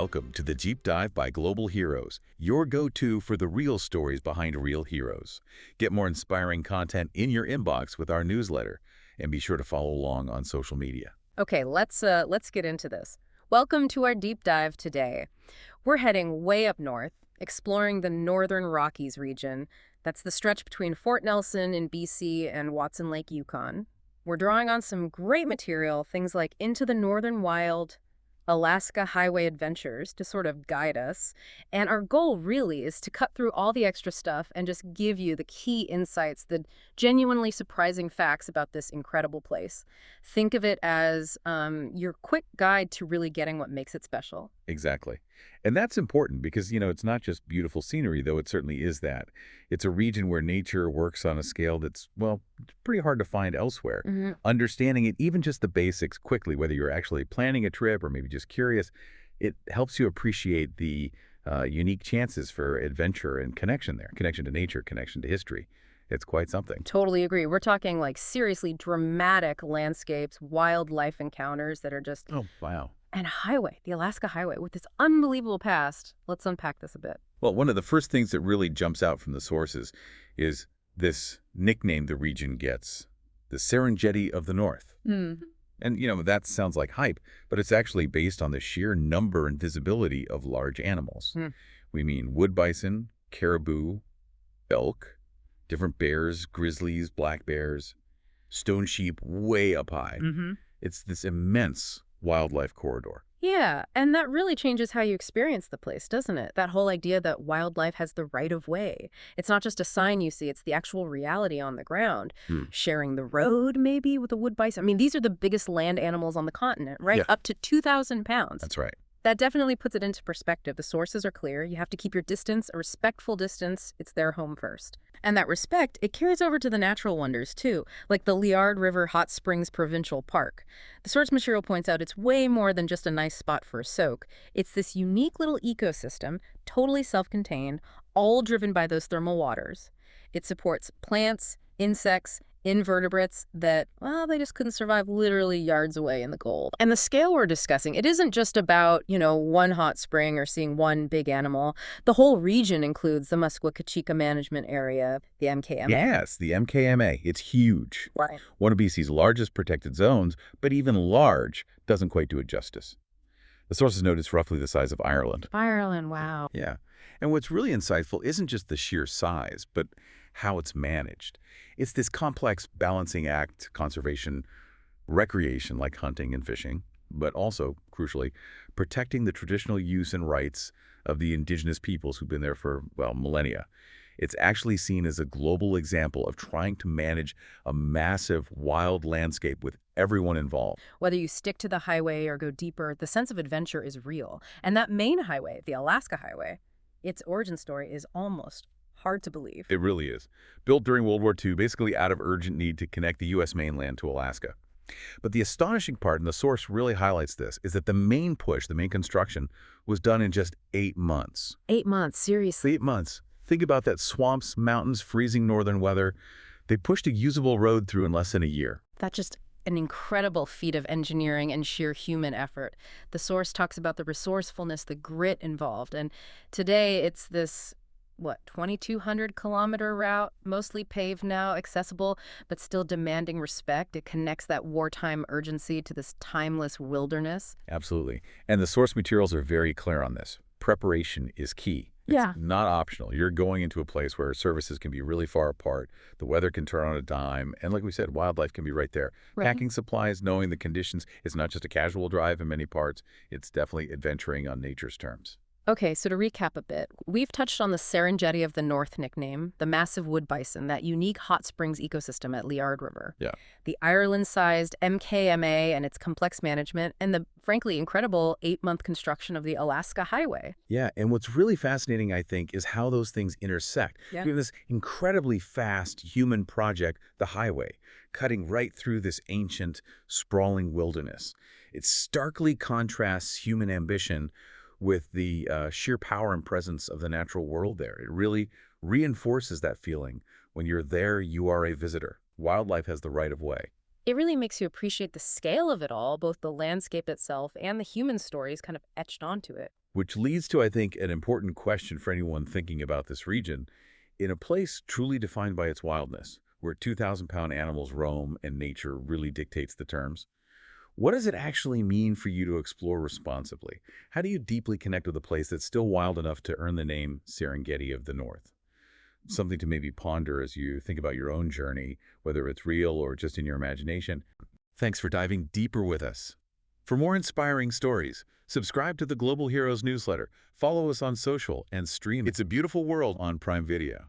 Welcome to the Deep Dive by Global Heroes, your go-to for the real stories behind real heroes. Get more inspiring content in your inbox with our newsletter, and be sure to follow along on social media. Okay, let's get into this. Welcome to our deep dive today. We're heading way up north, exploring the Northern Rockies region. That's the stretch between Fort Nelson in BC and Watson Lake, Yukon. We're drawing on some great material, things like Into the Northern Wild, Alaska Highway Adventures to sort of guide us. And our goal really is to cut through all the extra stuff and just give you the key insights, the genuinely surprising facts about this incredible place. Think of it as your quick guide to really getting what makes it special. Exactly. And that's important because, it's not just beautiful scenery, though it certainly is that. It's a region where nature works on a scale that's, well, pretty hard to find elsewhere. Understanding it, even just the basics quickly, whether you're actually planning a trip or maybe just curious, it helps you appreciate the unique chances for adventure and connection there. Connection to nature, connection to history. It's quite something. Totally agree. We're talking like seriously dramatic landscapes, wildlife encounters that are just... Oh, wow. And highway, the Alaska Highway, with this unbelievable past. Let's unpack this a bit. Well, one of the first things that really jumps out from the sources is this nickname the region gets, the Serengeti of the North. And, that sounds like hype, but it's actually based on the sheer number and visibility of large animals. We mean wood bison, caribou, elk, different bears, grizzlies, black bears, stone sheep way up high. It's this immense wildlife corridor. Yeah, and that really changes how you experience the place, doesn't it? That whole idea that wildlife has the right of way. It's not just a sign you see, it's the actual reality on the ground. Sharing the road, maybe, with a wood bison. I mean, these are the biggest land animals on the continent, right? Yeah. Up to 2,000 pounds. That's right. That definitely puts it into perspective. The sources are clear. You have to keep your distance, a respectful distance. It's their home first. And that respect, it carries over to the natural wonders, too, like the Liard River Hot Springs Provincial Park. The source material points out it's way more than just a nice spot for a soak. It's this unique little ecosystem, totally self-contained, all driven by those thermal waters. It supports plants, insects, invertebrates that, well, they just couldn't survive literally yards away in the cold. And the scale we're discussing, it isn't just about, one hot spring or seeing one big animal. The whole region includes the Muskwa-Kachika Management Area, the MKMA. Yes, the MKMA. It's huge. Right. One of BC's largest protected zones, but even large doesn't quite do it justice. The sources note it's roughly the size of Ireland. Ireland, wow. Yeah. And what's really insightful isn't just the sheer size, but how it's managed. It's this complex balancing act, conservation, recreation like hunting and fishing, but also, crucially, protecting the traditional use and rights of the indigenous peoples who've been there for, well, millennia. It's actually seen as a global example of trying to manage a massive wild landscape with everyone involved. Whether you stick to the highway or go deeper, the sense of adventure is real. And that main highway, the Alaska Highway, its origin story is almost hard to believe. It really is. Built during World War II, basically out of urgent need to connect the U.S. mainland to Alaska. But the astonishing part, and the source really highlights this, is that the main push, the main construction, was done in just 8 months. 8 months, seriously. 8 months. Think about that: swamps, mountains, freezing northern weather. They pushed a usable road through in less than a year. That's just an incredible feat of engineering and sheer human effort. The source talks about the resourcefulness, the grit involved. And today it's this 2,200-kilometer route, mostly paved now, accessible, but still demanding respect. It connects that wartime urgency to this timeless wilderness. Absolutely. And the source materials are very clear on this. Preparation is key. Yeah. It's not optional. You're going into a place where services can be really far apart. The weather can turn on a dime. And like we said, wildlife can be right there. Right. Packing supplies, knowing the conditions. It's not just a casual drive in many parts. It's definitely adventuring on nature's terms. Okay, so to recap a bit, we've touched on the Serengeti of the North nickname, the massive wood bison, that unique hot springs ecosystem at Liard River, Yeah. the Ireland-sized MKMA and its complex management, and the, frankly, incredible 8-month construction of the Alaska Highway. Yeah, and what's really fascinating, I think, is how those things intersect. Yeah. We have this incredibly fast human project, the highway, cutting right through this ancient, sprawling wilderness. It starkly contrasts human ambition with the sheer power and presence of the natural world there. It really reinforces that feeling. When you're there, you are a visitor. Wildlife has the right of way. It really makes you appreciate the scale of it all, both the landscape itself and the human stories kind of etched onto it. Which leads to, I think, an important question for anyone thinking about this region. In a place truly defined by its wildness, where 2,000-pound animals roam and nature really dictates the terms, what does it actually mean for you to explore responsibly? How do you deeply connect with a place that's still wild enough to earn the name Serengeti of the North? Something to maybe ponder as you think about your own journey, whether it's real or just in your imagination. Thanks for diving deeper with us. For more inspiring stories, subscribe to the Global Heroes newsletter, follow us on social, and stream It's a Beautiful World on Prime Video.